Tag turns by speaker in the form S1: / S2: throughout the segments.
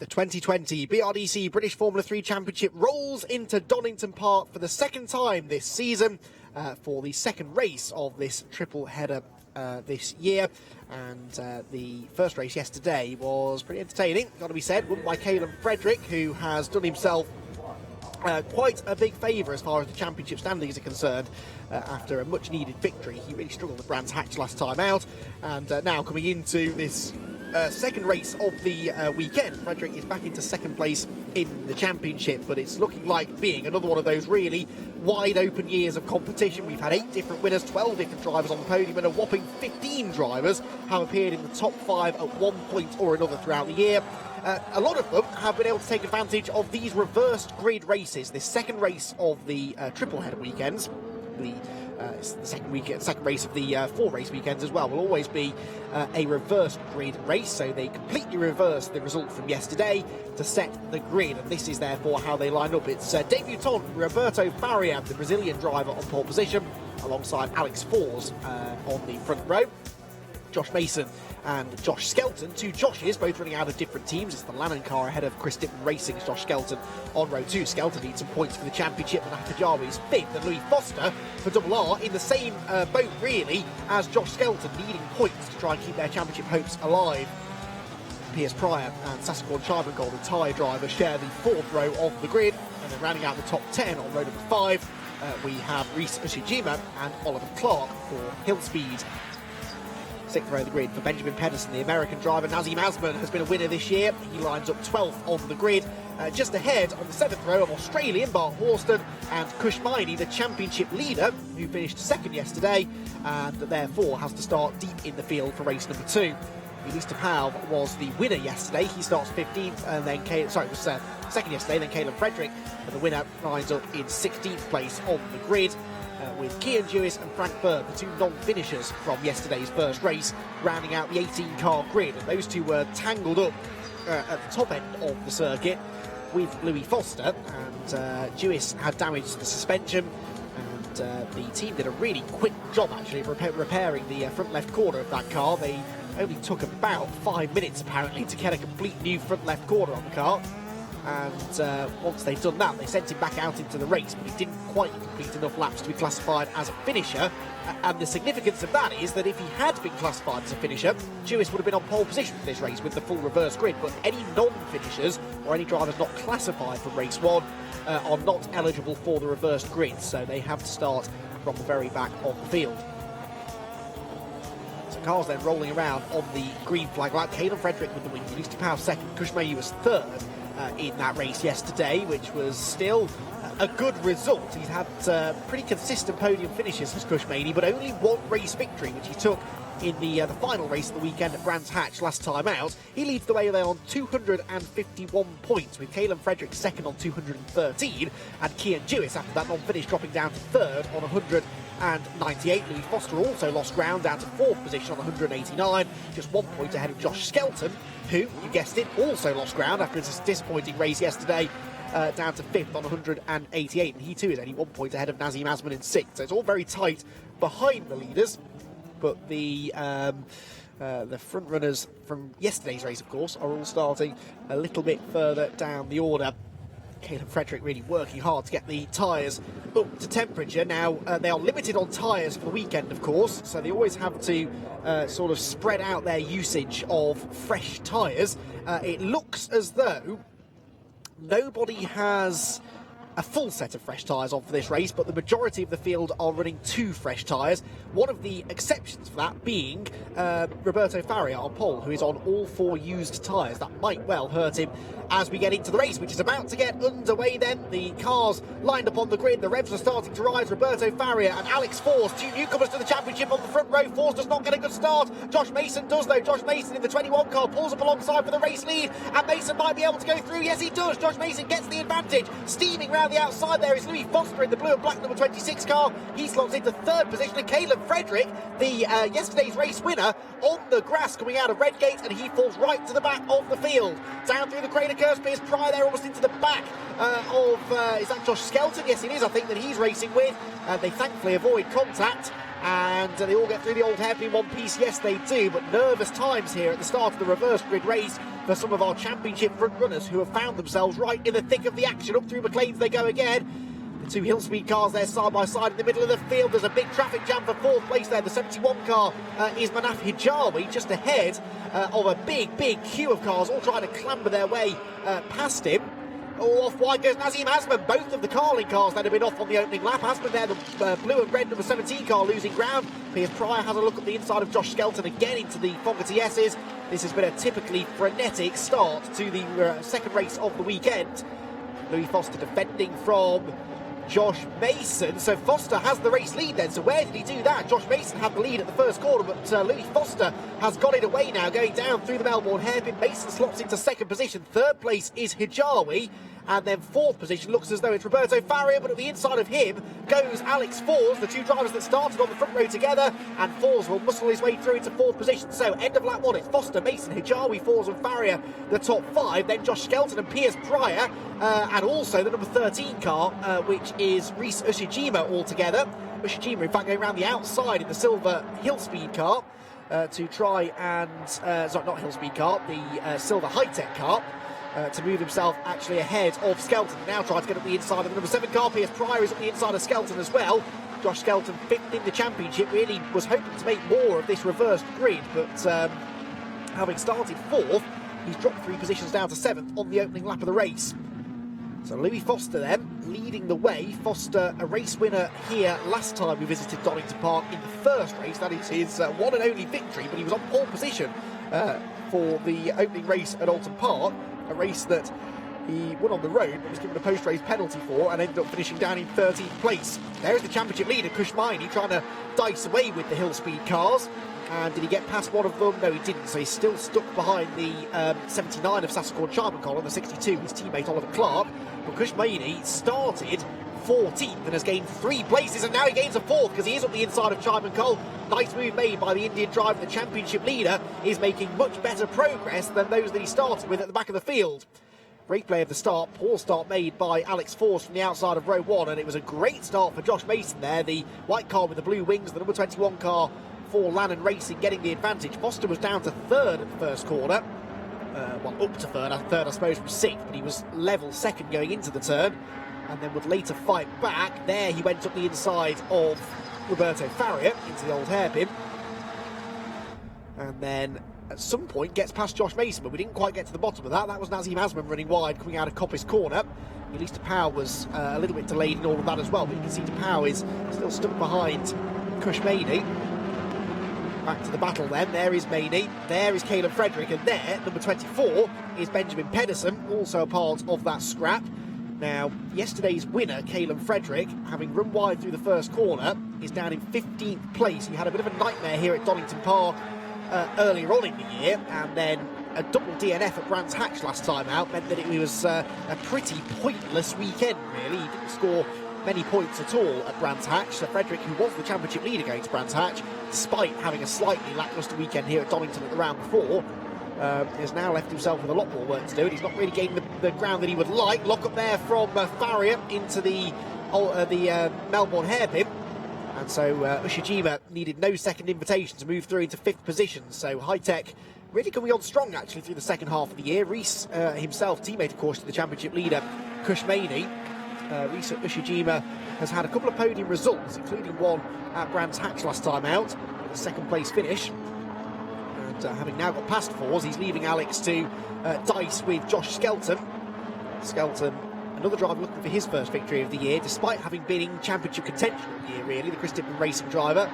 S1: The 2020 BRDC British Formula 3 Championship rolls into Donington Park for the second time this season for the second race of this triple header this year. And the first race yesterday was pretty entertaining, got to be said, won by Caleb Frederick, who has done himself quite a big favour as far as the championship standings are concerned after a much needed victory. He really struggled at Brands Hatch last time out, and now coming into this second race of the weekend, Frederick is back into second place in the championship, but it's looking like being another one of those really wide open years of competition. We've had 8 different winners, 12 different drivers on the podium, and a whopping 15 drivers have appeared in the top 5 at one point or another throughout the year. A lot of them have been able to take advantage of these reversed grid races. This second race of the triple header weekends, it's the second race of the 4 race weekends as well, will always be a reversed grid race, so they completely reverse the result from yesterday to set the grid, and this is therefore how they line up. It's debutant Roberto Faria, the Brazilian driver, on pole position, alongside Alex Fors on the front row. Josh Mason and Josh Skelton, 2 Joshes, both running out of different teams. It's the Lannon car ahead of Chris Dippen Racing's Josh Skelton on row 2. Skelton needs some points for the championship, and Nakajawa is 5th, and Louis Foster for Double R in the same boat really as Josh Skelton, needing points to try and keep their championship hopes alive. Piers Pryor and Sasquatch Chardon, the tyre driver, share the 4th row of the grid, and then rounding out the top 10 on row number 5 we have Reese Ushijima and Oliver Clark for Hill Speed. 6th row of the grid for Benjamin Pedersen, the American driver. Nazim Asman has been a winner this year. He lines up 12th on the grid. Just ahead on the 7th row of Australian Bart Horston and Kush Miney, the championship leader, who finished 2nd yesterday and therefore has to start deep in the field for race number 2. Elise Powell was the winner yesterday. He starts 15th, and then was 2nd yesterday. Then Caleb Frederick, and the winner, lines up in 16th place on the grid. With Kian Jewis and Frank Berg, the 2 non-finishers from yesterday's first race, rounding out the 18-car grid. And those 2 were tangled up at the top end of the circuit with Louis Foster, and Jewis had damage to the suspension, and the team did a really quick job actually repairing the front left corner of that car. They only took about 5 minutes apparently to get a complete new front left corner on the car. And once they'd done that, they sent him back out into the race, but he didn't quite complete enough laps to be classified as a finisher. And the significance of that is that if he had been classified as a finisher, Jewis would have been on pole position for this race with the full reverse grid. But any non-finishers or any drivers not classified for race 1 are not eligible for the reversed grid, so they have to start from the very back of the field. So cars then rolling around on the green flag lap. Caleb Frederick with the win, Elise Powell 2nd, Kush Miney was 3rd. In that race yesterday, which was still a good result. He's had pretty consistent podium finishes as Kush Miney, but only 1 race victory, which he took in the final race of the weekend at Brands Hatch last time out. He leads the way there on 251 points, with Caleb Frederick 2nd on 213, and Kian Jewis, after that non-finish, dropping down to 3rd on 198. Louis Foster also lost ground, down to 4th position on 189, just 1 point ahead of Josh Skelton, who, you guessed it, also lost ground after his disappointing race yesterday, down to 5th on 188, and he too is only 1 point ahead of Nazim Asman in 6th. So it's all very tight behind the leaders, but the front runners from yesterday's race, of course, are all starting a little bit further down the order. Caleb Frederick really working hard to get the tyres up to temperature. Now, they are limited on tyres for the weekend, of course, so they always have to sort of spread out their usage of fresh tyres. It looks as though nobody has a full set of fresh tyres on for this race, but the majority of the field are running 2 fresh tyres. One of the exceptions for that being Roberto Faria on pole, who is on all 4 used tyres. That might well hurt him as we get into the race, which is about to get underway then. The cars lined up on the grid, the revs are starting to rise. Roberto Faria and Alex Fors, 2 newcomers to the championship on the front row. Fors does not get a good start. Josh Mason does though. Josh Mason in the 21 car pulls up alongside for the race lead, and Mason might be able to go through. Yes, he does. Josh Mason gets the advantage. Steaming round the outside there is Louis Foster in the blue and black number 26 car. He slots into 3rd position, and Caleb Frederick, the yesterday's race winner, on the grass coming out of Redgate, and he falls right to the back of the field. Down through the crater curves, Piers Pryor there almost into the back is that Josh Skelton? Yes, it is, I think, that he's racing with. They thankfully avoid contact, and they all get through the old hairpin in one piece. Yes, they do, but nervous times here at the start of the reverse grid race for some of our championship front runners who have found themselves right in the thick of the action. Up through McLean's they go again. The two hill speed cars there side by side in the middle of the field. There's a big traffic jam for fourth place there. The 71 car is Manaf Hijawi, just ahead of a big queue of cars all trying to clamber their way past him. Oh, off wide goes Nazim Asman. Both of the Carling cars that have been off on the opening lap. Asman there, the blue and red number 17 car losing ground. Piers Pryor has a look at the inside of Josh Skelton again into the Fogarty S's. This has been a typically frenetic start to the second race of the weekend. Louis Foster defending from Josh Mason. So Foster has the race lead then. So where did he do that? Josh Mason had the lead at the first corner, but Louis Foster has got it away now, going down through the Melbourne hairpin. Mason slots into second position. Third place is Hijawi. And then fourth position looks as though it's Roberto Faria, but at the inside of him goes Alex Fours, the two drivers that started on the front row together, and Fours will muscle his way through into fourth position. So end of lap one, it's Foster, Mason, Hijawi, Fours and Faria, the top five. Then Josh Skelton and Piers Pryor, and also the number 13 car, which is Reese Ushijima altogether. Ushijima, in fact, going around the outside in the silver hill speed car to try and, sorry, not hill speed car, the silver high-tech car. To move himself actually ahead of Skelton. Now trying to get up the inside of the number 7 car. Piers Pryor is up the inside of Skelton as well. Josh Skelton, 5th in the championship, really was hoping to make more of this reversed grid, but having started 4th, he's dropped 3 positions down to 7th on the opening lap of the race. So Louis Foster then leading the way. Foster, a race winner here last time we visited Donington Park in the first race. That is his one and only victory, but he was on pole position for the opening race at Alton Park. A race that he won on the road, but was given a post-race penalty for and ended up finishing down in 13th place. There's the championship leader, Kushmaini, trying to dice away with the hill speed cars. And did he get past one of them? No, he didn't. So he's still stuck behind the 79 of Sassacorn Charman Colin, the 62, his teammate Oliver Clark. But Kushmaini started 14th and has gained 3 places, and now he gains a 4th because he is on the inside of Charman Cole. Nice move made by the Indian driver. The championship leader is making much better progress than those that he started with at the back of the field. Great play of the start. Poor start made by Alex Force from the outside of row 1, and it was a great start for Josh Mason there. The white car with the blue wings, the number 21 car for Lannon Racing getting the advantage. Foster was down to 3rd at the first corner. Well, up to 3rd I suppose from 6th, but he was level 2nd going into the turn, and then would later fight back. There he went up the inside of Roberto Faria into the old hairpin, and then at some point gets past Josh Mason, but we didn't quite get to the bottom of that. That was Nazim Asman running wide coming out of Coppice Corner. Elise DePauw was a little bit delayed in all of that as well, but you can see DePauw is still stuck behind Kushmaini. Back to the battle then. There is Maney, there is Caleb Frederick, and there, number 24, is Benjamin Pedersen, also a part of that scrap. Now, yesterday's winner, Caleb Frederick, having run wide through the first corner, is down in 15th place. He had a bit of a nightmare here at Donington Park earlier on in the year, and then a double DNF at Brands Hatch last time out meant that it was a pretty pointless weekend, really. He didn't score many points at all at Brands Hatch. So Frederick, who was the championship leader going to Brands Hatch, despite having a slightly lacklustre weekend here at Donington at the round before, has now left himself with a lot more work to do, and he's not really gaining the ground that he would like. Lock up there from Faria into the Melbourne hairpin, and so Ushijima needed no second invitation to move through into 5th position. So high-tech really coming on strong actually through the second half of the year. Reese himself, teammate of course to the championship leader Kushmaini. Reese Ushijima has had a couple of podium results, including one at Brands Hatch last time out, with a 2nd place finish. Having now got past Fours, he's leaving Alex to dice with Josh Skelton. Skelton, another driver looking for his first victory of the year, despite having been in championship contention all year, really. The Chris Dibden Racing driver,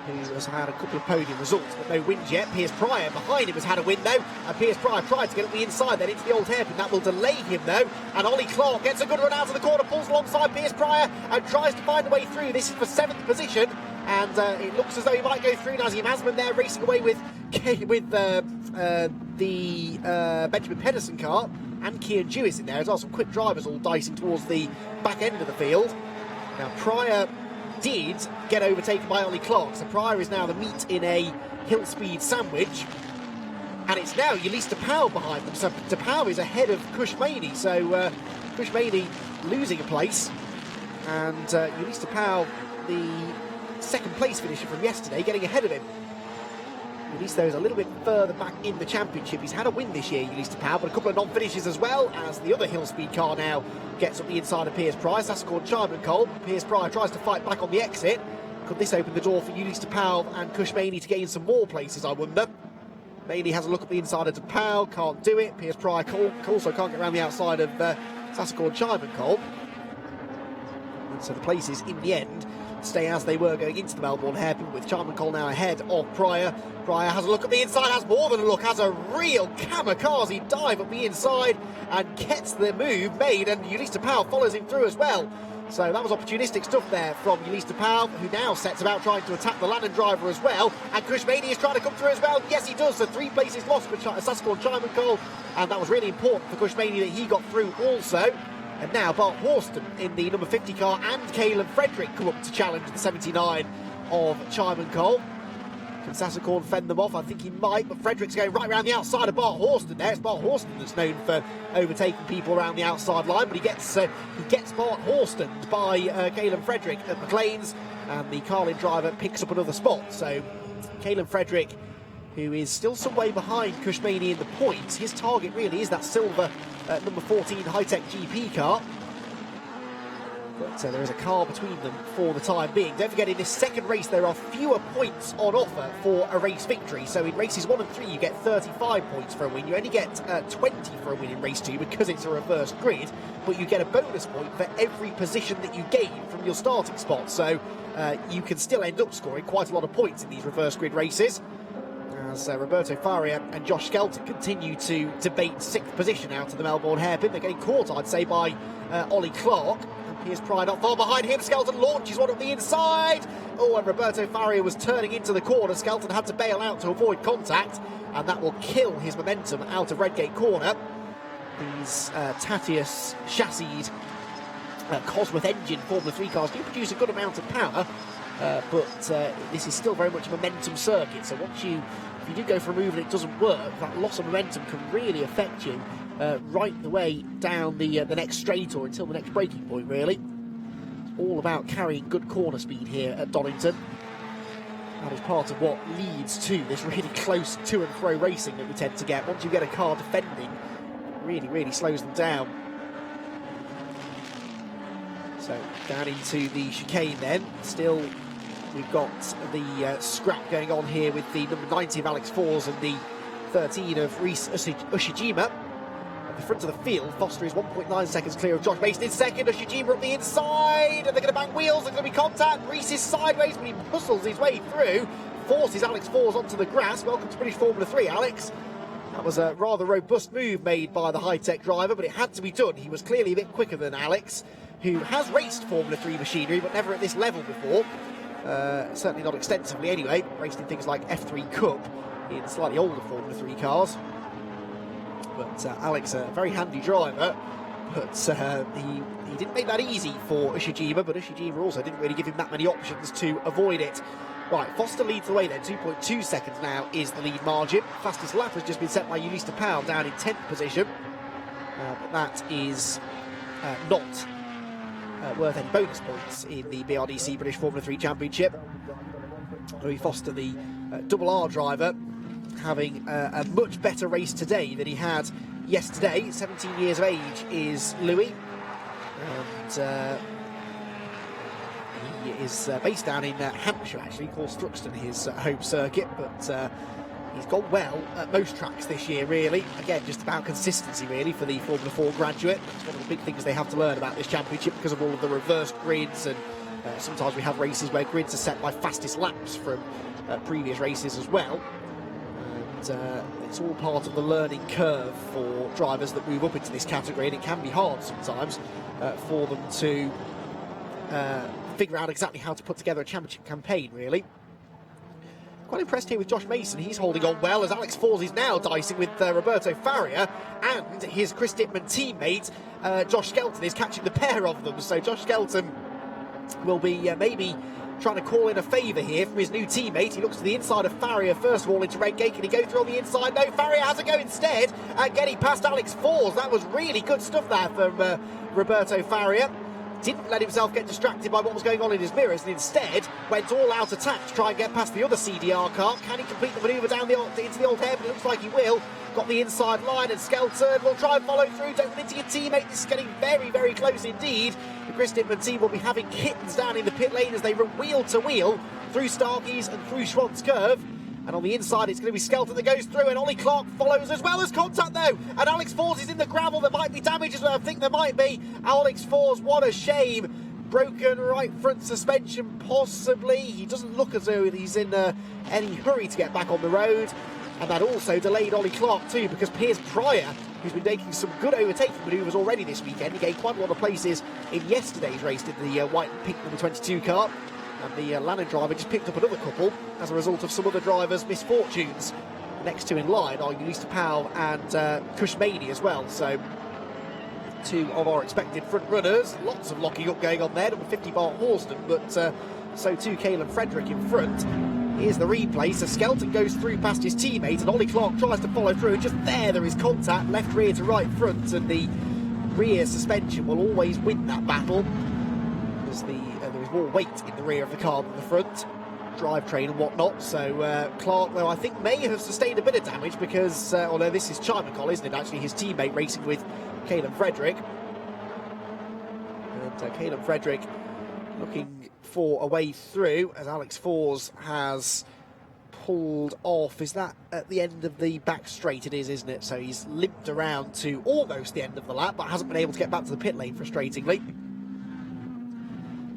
S1: who has had a couple of podium results, but no wins yet. Piers Pryor behind him has had a win, though, and Piers Pryor tried to get up the inside, then into the old hairpin. That will delay him, though, and Ollie Clark gets a good run out of the corner, pulls alongside Piers Pryor, and tries to find a way through. This is for 7th position, and it looks as though he might go through. Nazim Asman there racing away with the Benjamin Pedersen car, and Kian Jewis in there as well. Some quick drivers all dicing towards the back end of the field. Now Pryor did get overtaken by Ollie Clark, so Pryor is now the meat in a hill speed sandwich, and it's now Elise DePauw behind them. So DePauw is ahead of Kushmaini, so Kushmaini losing a place, and Elise DePauw, the second place finisher from yesterday, getting ahead of him. Ulysses, though, is a little bit further back in the championship. He's had a win this year, Ulysses Powell, but a couple of non-finishes as well, as the other Hill Speed car now gets up the inside of Piers Price. That's called Chimon Cole. Piers Price tries to fight back on the exit. Could this open the door for Ulysses Powell and Cush Maney to gain some more places, I wonder? Maney has a look at the inside of Powell, can't do it. Piers Price also can't get around the outside of Sassacord Chimon Cole. And so the places, in the end, stay as they were going into the Melbourne hairpin, with Chimon Cole now ahead of Pryor. Pryor has a look at the inside, has more than a look, has a real kamikaze dive up the inside and gets the move made, and Ulysses Powell follows him through as well. So that was opportunistic stuff there from Ulysses Powell, who now sets about trying to attack the Landon driver as well, and Cush Maney is trying to come through as well. Yes, he does. So 3 places lost for Sassacord Chimon Cole, and that was really important for Cush Maney that he got through also. And now Bart Horston in the number 50 car and Caleb Frederick come up to challenge the 79 of Chimon Cole. Can Sassacord fend them off? I think he might, but Frederick's going right around the outside of Bart Horston there. It's Bart Horston that's known for overtaking people around the outside line, but he gets Bart Horston by Caleb Frederick at McLean's, and the Carlin driver picks up another spot. So Caleb Frederick, who is still some way behind Cush Maney in the points, his target really is that silver number 14 high-tech GP car. But there is a car between them for the time being. Don't forget, in this second race there are fewer points on offer for a race victory. So in races 1 and 3 you get 35 points for a win. You only get 20 for a win in race 2 because it's a reverse grid, but you get a bonus point for every position that you gain from your starting spot. So you can still end up scoring quite a lot of points in these reverse grid races. As Roberto Faria and Josh Skelton continue to debate 6th position out of the Melbourne hairpin. They're getting caught, I'd say, by Ollie Clark. And Piers Pryor not far behind him. Skelton launches one up the inside. Oh, and Roberto Faria was turning into the corner. Skelton had to bail out to avoid contact, and that will kill his momentum out of Redgate Corner. These Tatius chassised Cosworth engine Formula 3 cars do produce a good amount of power, but this is still very much a momentum circuit. So if you do go for a move and it doesn't work, that loss of momentum can really affect you right the way down the next straight or until the next braking point, really. It's all about carrying good corner speed here at Donington. That is part of what leads to this really close to and fro racing that we tend to get. Once you get a car defending, it really slows them down. So down into the chicane then. Still, we've got the scrap going on here with the number 90 of Alex Fours and the 13 of Reese Ushijima. At the front of the field, Foster is 1.9 seconds clear of Josh Mason in second. Ushijima up the inside, and they're going to bang wheels, there's going to be contact. Reese is sideways, but he hustles his way through, forces Alex Fours onto the grass. Welcome to British Formula 3, Alex. That was a rather robust move made by the high-tech driver, but it had to be done. He was clearly a bit quicker than Alex, who has raced Formula 3 machinery, but never at this level before. Certainly not extensively anyway. Raced in things like F3 Cup in slightly older Formula 3 cars. But Alex, a very handy driver, but he didn't make that easy for Ushijima, but Ushijima also didn't really give him that many options to avoid it. Right, Foster leads the way then. 2.2 seconds now is the lead margin. Fastest lap has just been set by Ulysses Powell down in 10th position. But that is not worth any bonus points in the BRDC British Formula 3 Championship. Louis Foster, the double R driver, having a much better race today than he had yesterday. 17 years of age is Louis, and he is based down in Hampshire, actually. He calls Thruxton his home circuit, but he's gone well at most tracks this year, really. Again, just about consistency, really, for the Formula 4 graduate. It's one of the big things they have to learn about this championship because of all of the reversed grids, and sometimes we have races where grids are set by fastest laps from previous races as well. And it's all part of the learning curve for drivers that move up into this category, and it can be hard sometimes for them to figure out exactly how to put together a championship campaign, really. Quite impressed here with Josh Mason. He's holding on well, as Alex Fours is now dicing with Roberto Faria, and his Chris Dittman teammate Josh Skelton is catching the pair of them. So Josh Skelton will be maybe trying to call in a favour here from his new teammate. He looks to the inside of Faria first of all into Redgate. Can he go through on the inside? No, Faria has a go instead, and getting past Alex Fours. That was really good stuff there from Roberto Faria. didn't let himself get distracted by what was going on in his mirrors and instead went all out attack to try and get past the other CDR car. Can he complete the manoeuvre down into the old hairpin? It looks like he will. Got the inside line, and Skelton will try and follow through. Don't run into your teammate. This is getting very, very close indeed. The Chris Dickman team will be having kittens down in the pit lane as they run wheel to wheel through Starkeys and through Schwann's Curve. And on the inside, it's going to be Skelton that goes through, and Ollie Clark follows as well as contact, though. And Alex Fors is in the gravel. There might be damage as well. I think there might be. Alex Fors, what a shame. Broken right front suspension, possibly. He doesn't look as though he's in any hurry to get back on the road. And that also delayed Ollie Clark, too, because Piers Pryor, who's been making some good overtaking manoeuvres already this weekend, he gained quite a lot of places in yesterday's race in the white and pink number 22 car. And the Lannon driver just picked up another couple as a result of some other drivers' misfortunes. The next two in line are Ulista Powell and Kushmani as well. So, two of our expected front runners. Lots of locking up going on there. Number 50 Bart Horston, but so too Caelan Frederick in front. Here's the replay. So Skelton goes through past his teammate, and Ollie Clark tries to follow through. And just there is contact, left rear to right front, and the rear suspension will always win that battle. As there is more weight in the rear of the car than the front, drivetrain and whatnot. So Clark, though, I think may have sustained a bit of damage because, although this is Chimancol, isn't it? Actually, his teammate racing with Caelan Frederick. And Caelan Frederick looking for a way through as Alex Fors has pulled off. Is that at the end of the back straight? It is, isn't it? So he's limped around to almost the end of the lap, but hasn't been able to get back to the pit lane, frustratingly.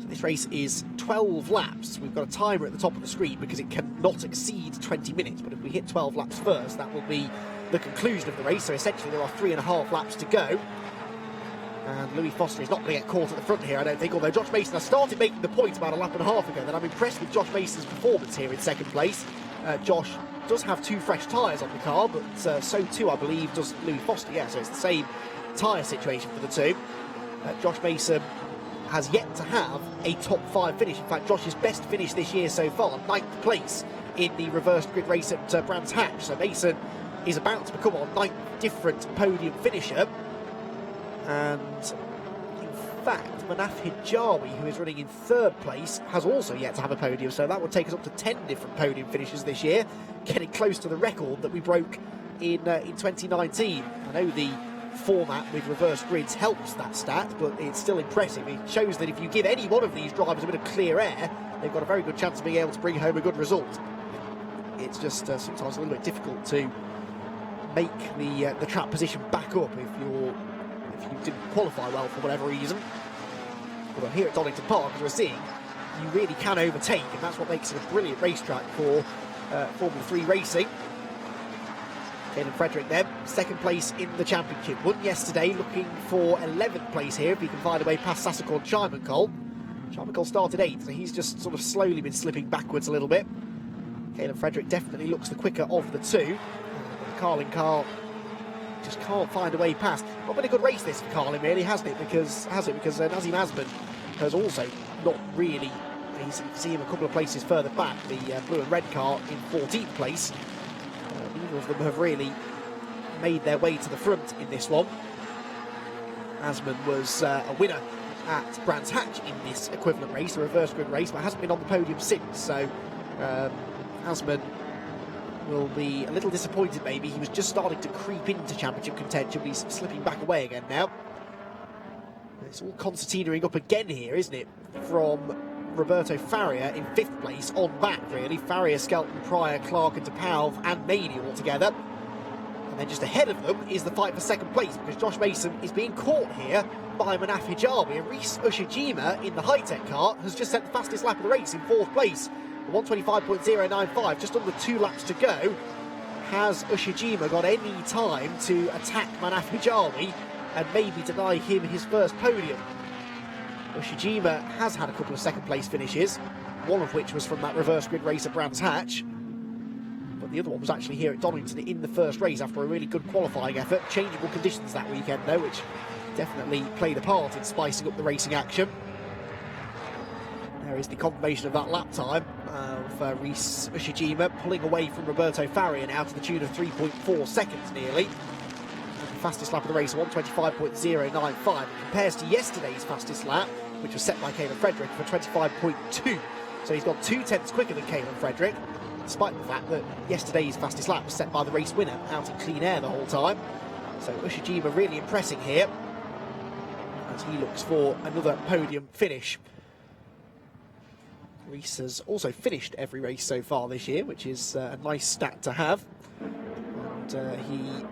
S1: This race is 12 laps. We've got a timer at the top of the screen because it cannot exceed 20 minutes. But if we hit 12 laps first, that will be the conclusion of the race. So essentially there are 3.5 laps to go. And Louis Foster is not going to get caught at the front here, I don't think. Although Josh Mason has started making the point about a lap and a half ago that I'm impressed with Josh Mason's performance here in second place. Josh does have 2 fresh tyres on the car, but so too, I believe, does Louis Foster. Yeah, so it's the same tyre situation for the two. Josh Mason has yet to have a top 5 finish. In fact, Josh's best finish this year so far, 9th place in the reversed grid race at Brands Hatch. So Mason is about to become our 9th different podium finisher. And in fact, Manaf Hijawi, who is running in 3rd place, has also yet to have a podium. So that would take us up to 10 different podium finishes this year, getting close to the record that we broke in 2019. I know the format with reverse grids helps that stat, but it's still impressive. It shows that if you give any one of these drivers a bit of clear air, they've got a very good chance of being able to bring home a good result. It's just sometimes a little bit difficult to make the trap position back up if you didn't qualify well for whatever reason. Although here at Donington Park, as we're seeing, you really can overtake, and that's what makes it a brilliant racetrack for Formula 3 racing. Caelan Frederick then, 2nd place in the championship. Won yesterday, looking for 11th place here if he can find a way past Sasakon Chimancol. Chimancol started 8th, so he's just sort of slowly been slipping backwards a little bit. Caelan Frederick definitely looks the quicker of the two. Carlin Carl just can't find a way past. Not been a good race this for Carlin, really, hasn't it? Because Nazim Asman has also not really. You see him a couple of places further back. The blue and red car in 14th place. Neither of them have really made their way to the front in this one. Asman was a winner at Brands Hatch in this equivalent race, a reverse grid race, but hasn't been on the podium since. So Asman will be a little disappointed maybe. He was just starting to creep into championship contention, but he's slipping back away again now. It's all concertinaing up again here, isn't it? From Roberto Farrier in 5th place on back, really. Farrier, Skelton, Pryor, Clark and DePauw and Maney all together. And then just ahead of them is the fight for 2nd place, because Josh Mason is being caught here by Manaf Hijawi. And Reese Ushijima in the high-tech car has just set the fastest lap of the race in 4th place. 125.095, just under 2 laps to go. Has Ushijima got any time to attack Manaf Hijawi and maybe deny him his first podium? Ushijima has had a couple of 2nd place finishes, one of which was from that reverse grid race at Brands Hatch. But the other one was actually here at Donington in the first race after a really good qualifying effort. Changeable conditions that weekend though, which definitely played a part in spicing up the racing action. There is the confirmation of that lap time of Reese Ushijima pulling away from Roberto Farrier now to the tune of 3.4 seconds nearly. The fastest lap of the race, 125.095. It compares to yesterday's fastest lap, which was set by Caleb Frederick for 25.2. So he's gone 2/10 quicker than Caleb Frederick, despite the fact that yesterday's fastest lap was set by the race winner out in clean air the whole time. So Ushijima really impressing here as he looks for another podium finish. Rees has also finished every race so far this year, which is a nice stat to have. And you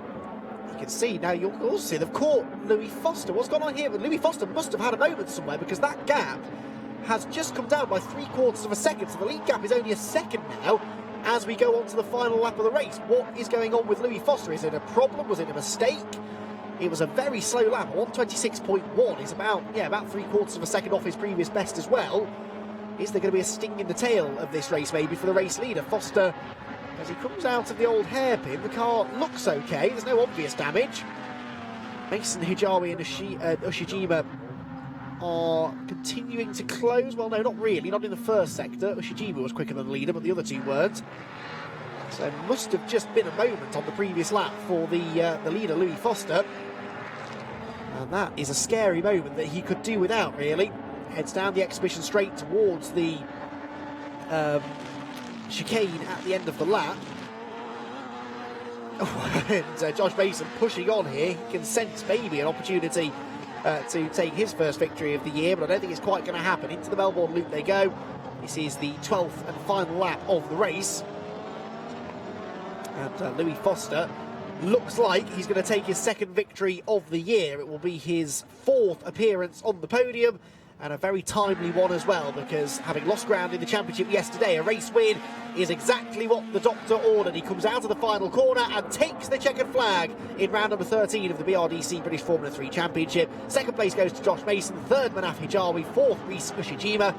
S1: can see now, you'll also see they've caught Louis Foster. What's gone on here? But Louis Foster must have had a moment somewhere, because that gap has just come down by 3/4 of a second. So the lead gap is only a second now as we go on to the final lap of the race. What is going on with Louis Foster? Is it a problem? Was it a mistake? It was a very slow lap. 1:26.1 is about 3/4 of a second off his previous best as well. Is there going to be a sting in the tail of this race maybe for the race leader? Foster, as he comes out of the old hairpin, the car looks okay. There's no obvious damage. Mason, Hijawi and Ushijima are continuing to close. Well, no, not really. Not in the first sector. Ushijima was quicker than the leader, but the other two weren't. So it must have just been a moment on the previous lap for the leader, Louis Foster. And that is a scary moment that he could do without, really. Heads down the exhibition straight towards the chicane at the end of the lap. And Josh Mason pushing on here. He can sense maybe an opportunity to take his first victory of the year, but I don't think it's quite going to happen. Into the Melbourne Loop they go. This is the 12th and final lap of the race. And Louis Foster looks like he's going to take his second victory of the year. It will be his 4th appearance on the podium, and a very timely one as well, because having lost ground in the championship yesterday, a race win is exactly what the doctor ordered. He comes out of the final corner and takes the checkered flag in round number 13 of the BRDC British Formula 3 Championship. Second place goes to Josh Mason, third Manaf Hijawi, fourth Rees Ushijima.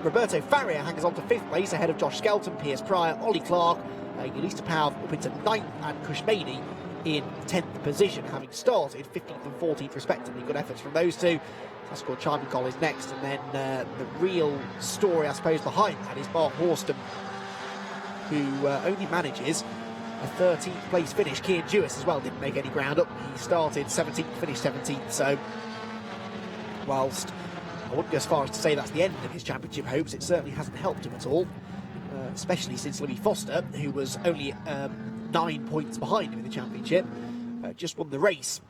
S1: Roberto Farrier hangs on to 5th place ahead of Josh Skelton, Piers Pryor, Ollie Clark, Ulista Powell up into 9th, and Kushmedi in 10th position, having started 15th and 14th respectively. Good efforts from those two. Pascal Chimencol is next, and then the real story, I suppose, behind that is Bart Horston, who only manages a 13th place finish. Kian Jewis as well didn't make any ground up. He started 17th, finished 17th, so whilst I wouldn't go as far as to say that's the end of his championship hopes, it certainly hasn't helped him at all, especially since Louis Foster, who was only 9 points behind him in the championship, just won the race.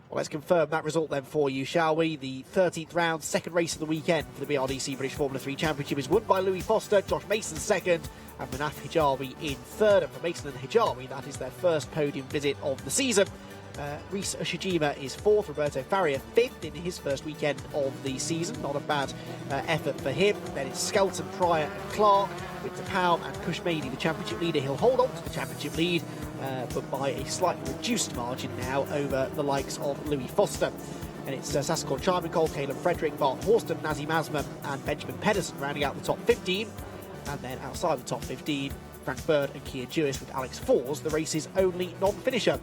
S1: Well, let's confirm that result then for you, shall we? The 13th round, second race of the weekend for the BRDC British Formula 3 Championship is won by Louis Foster, Josh Mason second, and Manaf Hijawi in third. And for Mason and Hijawi, that is their first podium visit of the season. Rees Ushijima is fourth, Roberto Farrier fifth in his first weekend of the season. Not a bad effort for him. Then it's Skelton, Pryor and Clark, with Powell and Kushmedi, the championship leader. He'll hold on to the championship lead, but by a slightly reduced margin now over the likes of Louis Foster. And it's Saskia Chimencol, Caleb Frederick, Bart Horston, Nazim Asma and Benjamin Pedersen rounding out the top 15. And then outside the top 15, Frank Bird and Kian Jewis with Alex Fors, the race's only non-finisher.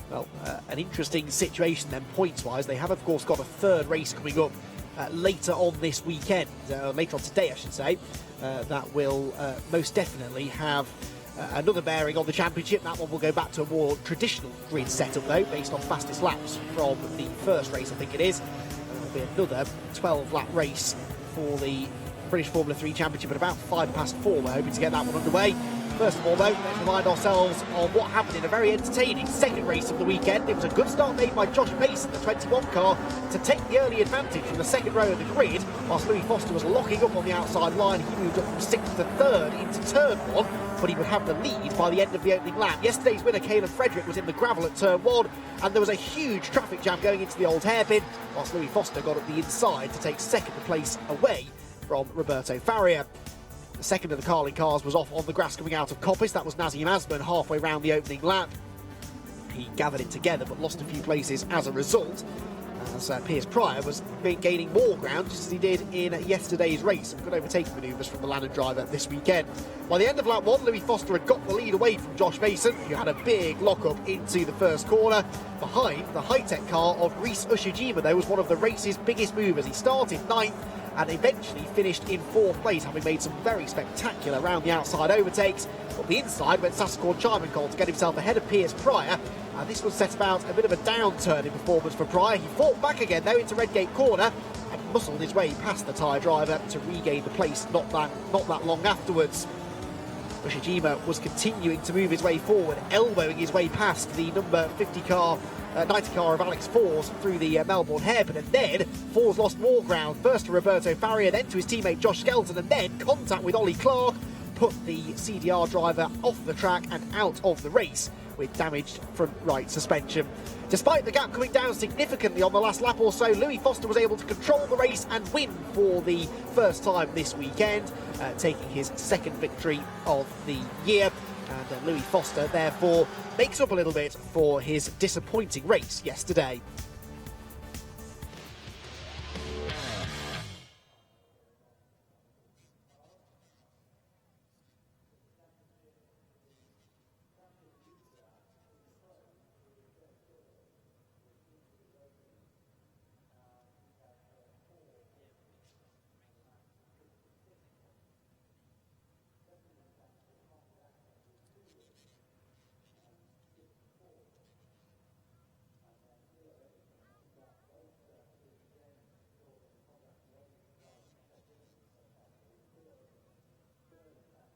S1: Well, an interesting situation then points-wise. They have, of course, got a third race coming up later on this weekend, later on today, I should say, that will most definitely have another bearing on the championship. That one will go back to a more traditional grid setup, though, based on fastest laps from the first race, I think it is. There'll be another 12-lap race for the British Formula 3 Championship at about 4:05. We're hoping to get that one underway. First of all, though, let's remind ourselves of what happened in a very entertaining second race of the weekend. It was a good start made by Josh Mason, the 21 car, to take the early advantage from the second row of the grid, whilst Louis Foster was locking up on the outside line. He moved up from 6th to 3rd into turn 1, but he would have the lead by the end of the opening lap. Yesterday's winner, Caleb Frederick, was in the gravel at turn 1, and there was a huge traffic jam going into the old hairpin, whilst Louis Foster got up the inside to take second place away from Roberto Farrier. The second of the Carling cars was off on the grass coming out of Coppice. That was Nazim Asman halfway round the opening lap. He gathered it together but lost a few places as a result, as Piers Pryor was gaining more ground just as he did in yesterday's race. Some good overtaking manoeuvres from the Landon driver this weekend. By the end of lap 1, Louis Foster had got the lead away from Josh Mason, who had a big lock-up into the first corner. Behind, the high-tech car of Rees Ushijima, though, was one of the race's biggest movers. He started 9th and eventually finished in 4th place, having made some very spectacular round the outside overtakes. But the inside went Saskia Chimencol to get himself ahead of Piers Pryor, This would set about a bit of a downturn in performance for Pryor. He fought back again though into Redgate corner and muscled his way past the tyre driver to regain the place not that long afterwards. Ushijima was continuing to move his way forward, elbowing his way past the number 90 car of Alex Fors through the Melbourne hairpin, and then Fors lost more ground, first to Roberto Faria, then to his teammate Josh Skelton, and then contact with Ollie Clark put the CDR driver off the track and out of the race with damaged front right suspension. Despite the gap coming down significantly on the last lap or so, Louis Foster was able to control the race and win for the first time this weekend, taking his second victory of the year. And Louis Foster, therefore, makes up a little bit for his disappointing race yesterday.